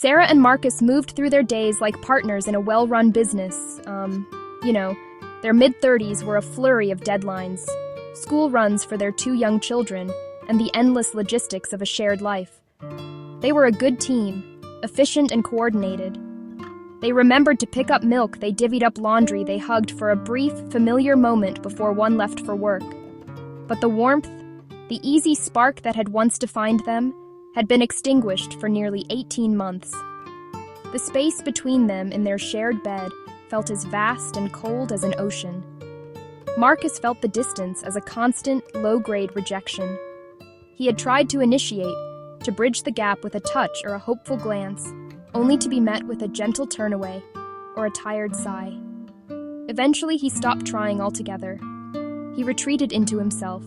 Sarah and Marcus moved through their days like partners in a well-run business. Their mid-30s were a flurry of deadlines, school runs for their two young children, and the endless logistics of a shared life. They were a good team, efficient and coordinated. They remembered to pick up milk, they divvied up laundry, they hugged for a brief, familiar moment before one left for work. But the warmth, the easy spark that had once defined them, had been extinguished for nearly 18 months. The space between them in their shared bed felt as vast and cold as an ocean. Marcus felt the distance as a constant, low-grade rejection. He had tried to initiate, to bridge the gap with a touch or a hopeful glance, only to be met with a gentle turn away or a tired sigh. Eventually, he stopped trying altogether. He retreated into himself,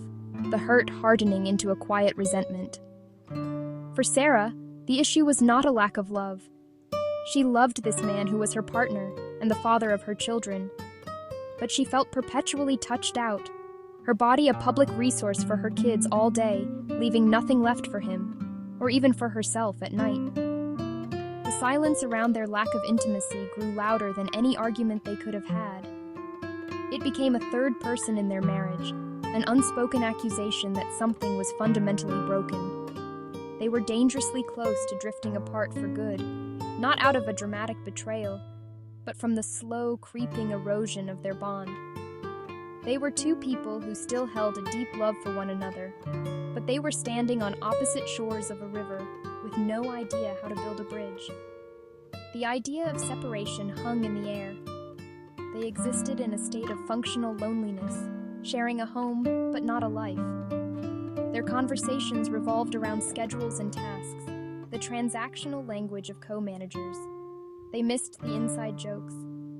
the hurt hardening into a quiet resentment. For Sarah, the issue was not a lack of love. She loved this man who was her partner and the father of her children. But she felt perpetually touched out, her body a public resource for her kids all day, leaving nothing left for him, or even for herself at night. The silence around their lack of intimacy grew louder than any argument they could have had. It became a third person in their marriage, an unspoken accusation that something was fundamentally broken. They were dangerously close to drifting apart for good, not out of a dramatic betrayal, but from the slow, creeping erosion of their bond. They were two people who still held a deep love for one another, but they were standing on opposite shores of a river with no idea how to build a bridge. The idea of separation hung in the air. They existed in a state of functional loneliness, sharing a home but not a life. Their conversations revolved around schedules and tasks, the transactional language of co-managers. They missed the inside jokes,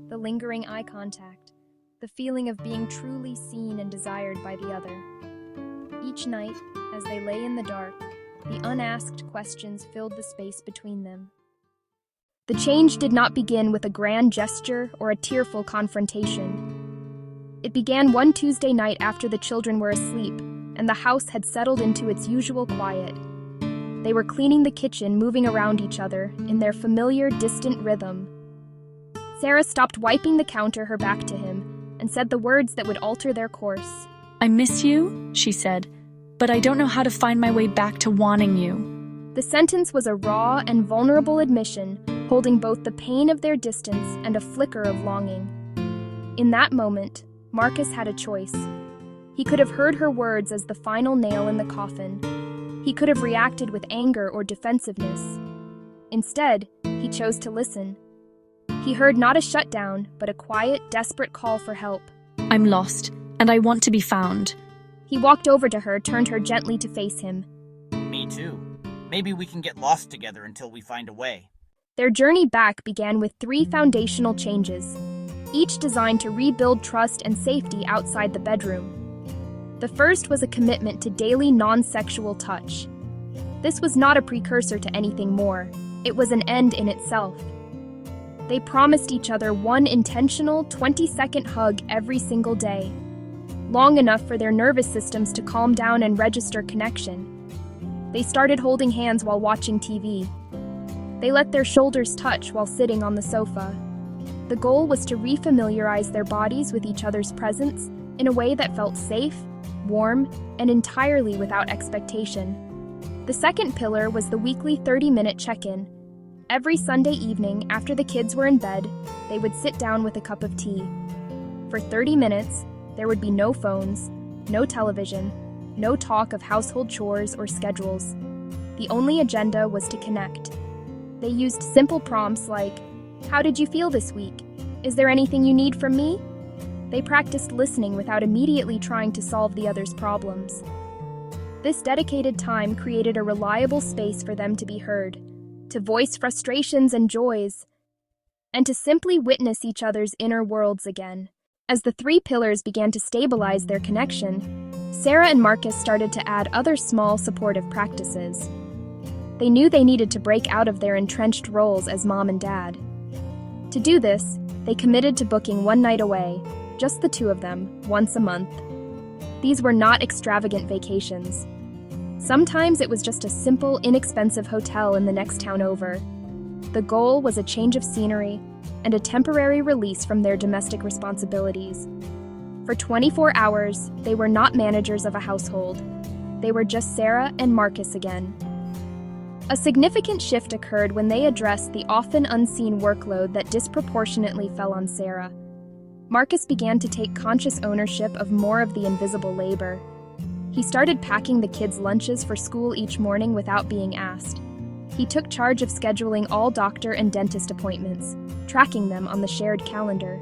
the lingering eye contact, the feeling of being truly seen and desired by the other. Each night, as they lay in the dark, the unasked questions filled the space between them. The change did not begin with a grand gesture or a tearful confrontation. It began one Tuesday night after the children were asleep and the house had settled into its usual quiet. They were cleaning the kitchen, moving around each other in their familiar, distant rhythm. Sarah stopped wiping the counter, her back to him, and said the words that would alter their course. "I miss you," she said, "but I don't know how to find my way back to wanting you." The sentence was a raw and vulnerable admission, holding both the pain of their distance and a flicker of longing. In that moment, Marcus had a choice. He could have heard her words as the final nail in the coffin. He could have reacted with anger or defensiveness. Instead, he chose to listen. He heard not a shutdown, but a quiet, desperate call for help. "I'm lost, and I want to be found." He walked over to her, turned her gently to face him. Me too. Maybe we can get lost together until we find a way. Their journey back began with 3 foundational changes, each designed to rebuild trust and safety outside the bedroom. The first was a commitment to daily non-sexual touch. This was not a precursor to anything more. It was an end in itself. They promised each other one intentional 20-second hug every single day, long enough for their nervous systems to calm down and register connection. They started holding hands while watching TV. They let their shoulders touch while sitting on the sofa. The goal was to refamiliarize their bodies with each other's presence in a way that felt safe, warm, and entirely without expectation. The second pillar was the weekly 30-minute check-in. Every Sunday evening, after the kids were in bed, they would sit down with a cup of tea. For 30 minutes, there would be no phones, no television, no talk of household chores or schedules. The only agenda was to connect. They used simple prompts like, "How did you feel this week? Is there anything you need from me?" They practiced listening without immediately trying to solve the other's problems. This dedicated time created a reliable space for them to be heard, to voice frustrations and joys, and to simply witness each other's inner worlds again. As the 3 pillars began to stabilize their connection, Sarah and Marcus started to add other small supportive practices. They knew they needed to break out of their entrenched roles as mom and dad. To do this, they committed to booking one night away, just the 2 of them, once a month. These were not extravagant vacations. Sometimes it was just a simple, inexpensive hotel in the next town over. The goal was a change of scenery and a temporary release from their domestic responsibilities. For 24 hours, they were not managers of a household. They were just Sarah and Marcus again. A significant shift occurred when they addressed the often unseen workload that disproportionately fell on Sarah. Marcus began to take conscious ownership of more of the invisible labor. He started packing the kids' lunches for school each morning without being asked. He took charge of scheduling all doctor and dentist appointments, tracking them on the shared calendar.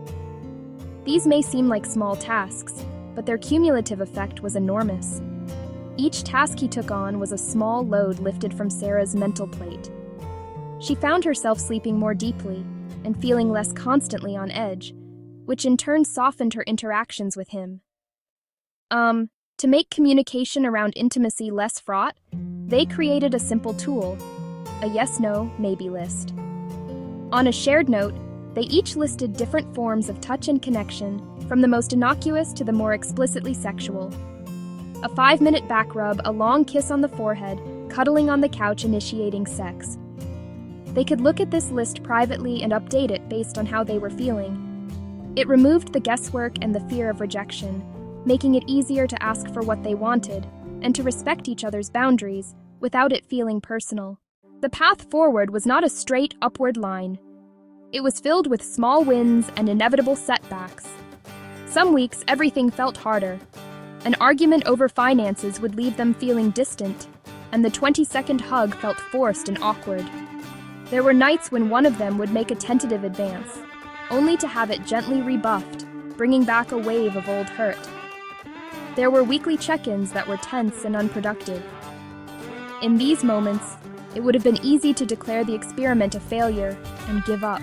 These may seem like small tasks, but their cumulative effect was enormous. Each task he took on was a small load lifted from Sarah's mental plate. She found herself sleeping more deeply and feeling less constantly on edge, which in turn softened her interactions with him. To make communication around intimacy less fraught, they created a simple tool, a yes-no, maybe list. On a shared note, they each listed different forms of touch and connection, from the most innocuous to the more explicitly sexual. A 5-minute back rub, a long kiss on the forehead, cuddling on the couch initiating sex. They could look at this list privately and update it based on how they were feeling. It removed the guesswork and the fear of rejection, making it easier to ask for what they wanted and to respect each other's boundaries without it feeling personal. The path forward was not a straight upward line. It was filled with small wins and inevitable setbacks. Some weeks, everything felt harder. An argument over finances would leave them feeling distant, and the 20-second hug felt forced and awkward. There were nights when one of them would make a tentative advance, only to have it gently rebuffed, bringing back a wave of old hurt. There were weekly check-ins that were tense and unproductive. In these moments, it would have been easy to declare the experiment a failure and give up.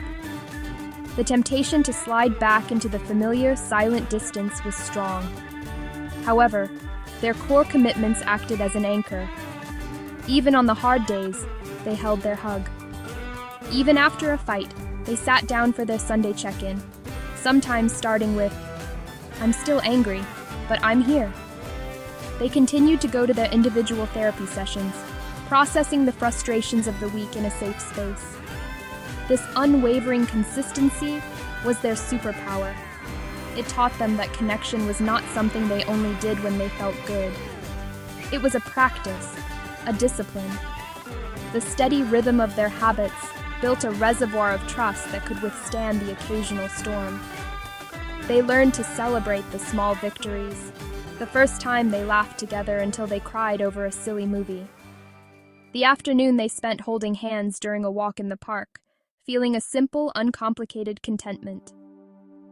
The temptation to slide back into the familiar, silent distance was strong. However, their core commitments acted as an anchor. Even on the hard days, they held their hug. Even after a fight, they sat down for their Sunday check-in, sometimes starting with, "I'm still angry, but I'm here." They continued to go to their individual therapy sessions, processing the frustrations of the week in a safe space. This unwavering consistency was their superpower. It taught them that connection was not something they only did when they felt good. It was a practice, a discipline. The steady rhythm of their habits built a reservoir of trust that could withstand the occasional storm. They learned to celebrate the small victories, the first time they laughed together until they cried over a silly movie. The afternoon they spent holding hands during a walk in the park, feeling a simple, uncomplicated contentment.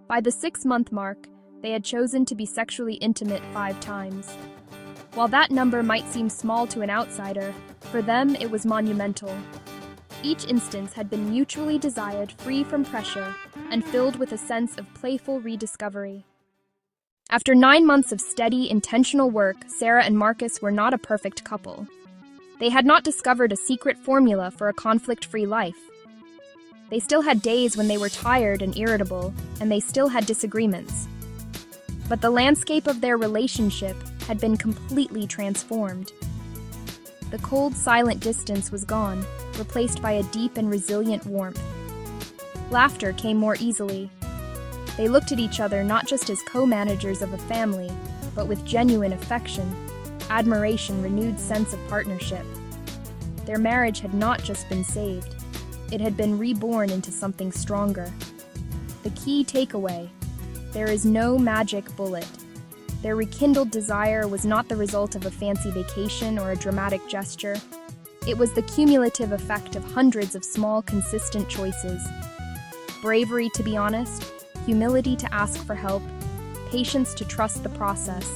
By the 6-month mark, they had chosen to be sexually intimate 5 times. While that number might seem small to an outsider, for them it was monumental. Each instance had been mutually desired, free from pressure, and filled with a sense of playful rediscovery. After 9 months of steady, intentional work, Sarah and Marcus were not a perfect couple. They had not discovered a secret formula for a conflict-free life. They still had days when they were tired and irritable, and they still had disagreements. But the landscape of their relationship had been completely transformed. The cold, silent distance was gone, replaced by a deep and resilient warmth. Laughter came more easily. They looked at each other not just as co-managers of a family, but with genuine affection, admiration, renewed sense of partnership. Their marriage had not just been saved. It had been reborn into something stronger. The key takeaway: there is no magic bullet. Their rekindled desire was not the result of a fancy vacation or a dramatic gesture. It was the cumulative effect of hundreds of small, consistent choices. Bravery to be honest, humility to ask for help, patience to trust the process.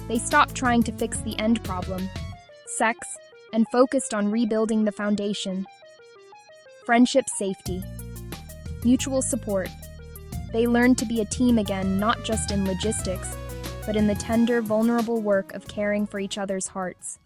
They stopped trying to fix the end problem, sex, and focused on rebuilding the foundation. Friendship safety. Mutual support. They learned to be a team again, not just in logistics, but in the tender, vulnerable work of caring for each other's hearts.